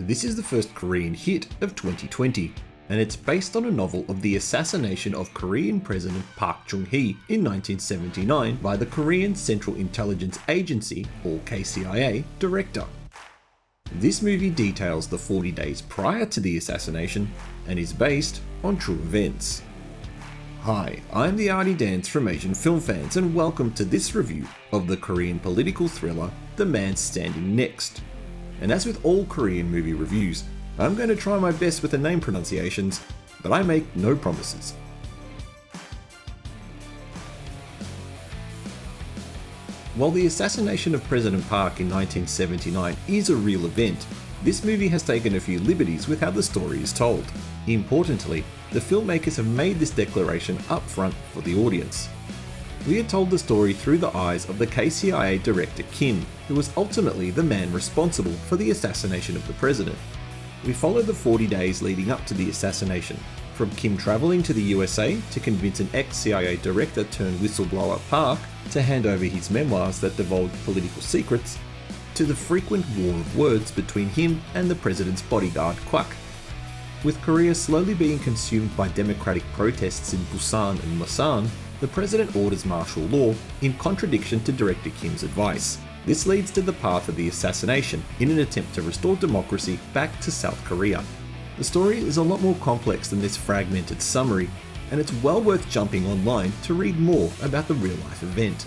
This is the first Korean hit of 2020, and it's based on a novel of the assassination of Korean President Park Chung-hee in 1979 by the Korean Central Intelligence Agency, or KCIA, director. This movie details the 40 days prior to the assassination and is based on true events. Hi, I'm the Artie Dance from Asian Film Fans, and welcome to this review of the Korean political thriller The Man Standing Next. And as with all Korean movie reviews, I'm going to try my best with the name pronunciations, but I make no promises. While the assassination of President Park in 1979 is a real event, this movie has taken a few liberties with how the story is told. Importantly, the filmmakers have made this declaration upfront for the audience. We are told the story through the eyes of the KCIA director Kim, who was ultimately the man responsible for the assassination of the president. We follow the 40 days leading up to the assassination, from Kim travelling to the USA to convince an ex-CIA director turned whistleblower Park to hand over his memoirs that divulge political secrets, to the frequent war of words between him and the president's bodyguard Kwak. With Korea slowly being consumed by democratic protests in Busan and Masan, the president orders martial law in contradiction to Director Kim's advice. This leads to the path of the assassination in an attempt to restore democracy back to South Korea. The story is a lot more complex than this fragmented summary, and it's well worth jumping online to read more about the real-life event.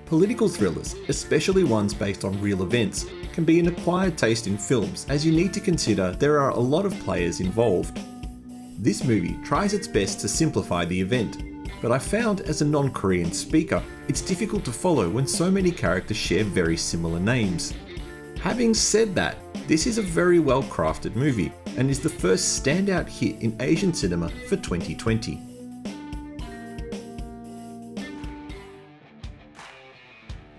Political thrillers, especially ones based on real events, can be an acquired taste in films, as you need to consider there are a lot of players involved. This movie tries its best to simplify the event, but I found as a non-Korean speaker, it's difficult to follow when so many characters share very similar names. Having said that, this is a very well crafted movie, and is the first standout hit in Asian cinema for 2020.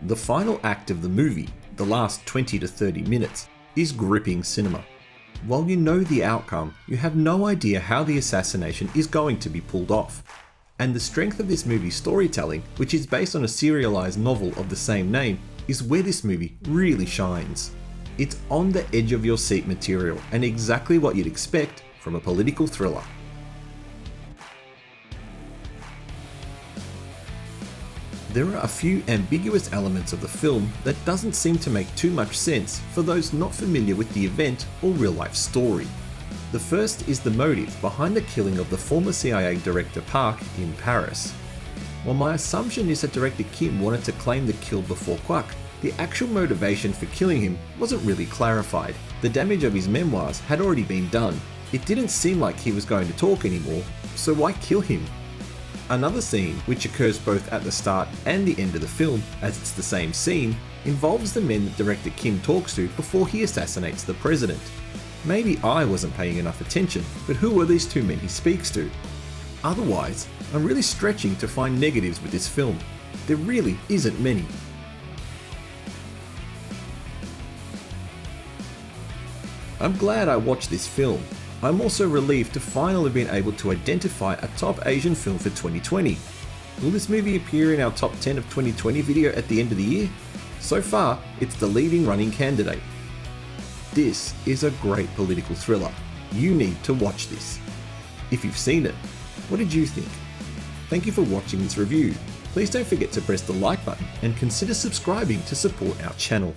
The final act of the movie, the last 20 to 30 minutes, is gripping cinema. While you know the outcome, you have no idea how the assassination is going to be pulled off. And the strength of this movie's storytelling, which is based on a serialized novel of the same name, is where this movie really shines. It's on the edge of your seat material, and exactly what you'd expect from a political thriller. There are a few ambiguous elements of the film that doesn't seem to make too much sense for those not familiar with the event or real-life story. The first is the motive behind the killing of the former CIA director Park in Paris. While my assumption is that Director Kim wanted to claim the kill before Kwak, the actual motivation for killing him wasn't really clarified. The damage of his memoirs had already been done. It didn't seem like he was going to talk anymore, so why kill him? Another scene, which occurs both at the start and the end of the film, as it's the same scene, involves the men that Director Kim talks to before he assassinates the president. Maybe I wasn't paying enough attention, but who are these two men he speaks to? Otherwise, I'm really stretching to find negatives with this film. There really isn't many. I'm glad I watched this film. I'm also relieved to finally be able to identify a top Asian film for 2020. Will this movie appear in our top 10 of 2020 video at the end of the year? So far, it's the leading running candidate. This is a great political thriller. You need to watch this. If you've seen it, what did you think? Thank you for watching this review. Please don't forget to press the like button and consider subscribing to support our channel.